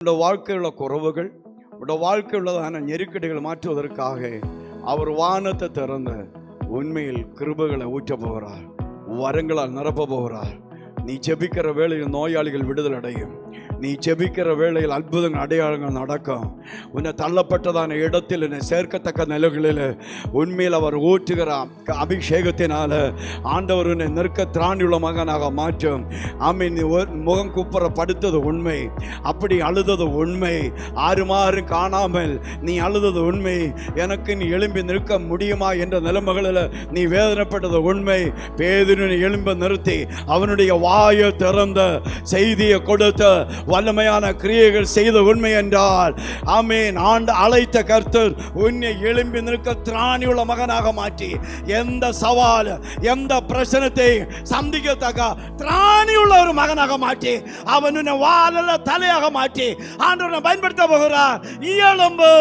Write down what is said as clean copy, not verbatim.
உடைய வாழ்க்கையுள்ள குறவுகள், உடைய வாழ்க்கையுள்ளதான நெருக்கடிகளை மாற்றுவதற்காக அவர் வானத்தை திறந்து உண்மையில் கிருபைகளை ஊற்ற போகிறார், வரங்களால் நிரப்ப போகிறார். நீ ஜெபிக்கிற வேளையில் நோயாளிகள் விடுதலை அடையும். நீ ஜெபிக்கிற வேளையில் அற்புதங்கள் அடையாளங்கள் நடக்கும். உன்னை தள்ளப்பட்டதான இடத்தில் என்னை சேர்க்கத்தக்க நிலைகளில் உண்மையில் அவர் ஊற்றுகிற அபிஷேகத்தினால ஆண்டவர் உன்னை நெருக்க திராணியுள்ள மகனாக மாற்றும். ஆமீன். நீ முகம் குப்புற படுத்தது உண்மை, அப்படி அழுதது உண்மை, ஆறுமாறு காணாமல் நீ அழுதது உண்மை. எனக்கு நீ எழும்பி நிற்க முடியுமா என்ற நிலைமைகளில் நீ வேதனைப்பட்டது உண்மை. பேதுருவை எழும்ப நிறுத்தி அவனுடைய வாயை திறந்த செய்தியை கொடுத்த வல்லமையான கிரியைகள் செய்த உண்மை என்றால், ஆமீன், ஆண்டு அழைத்த கர்த்தர் உன்னை எழும்பி நிற்க திராணியுள்ள மகனாக மாற்றி எந்த சவால் எந்த பிரச்சனத்தை சந்திக்கத்தக்க திராணியுள்ள ஒரு மகனாக மாற்றி அவன் வாழல தலையாக மாற்றி ஆண்டவரை பயன்படுத்த போகிறார். எழும்பு,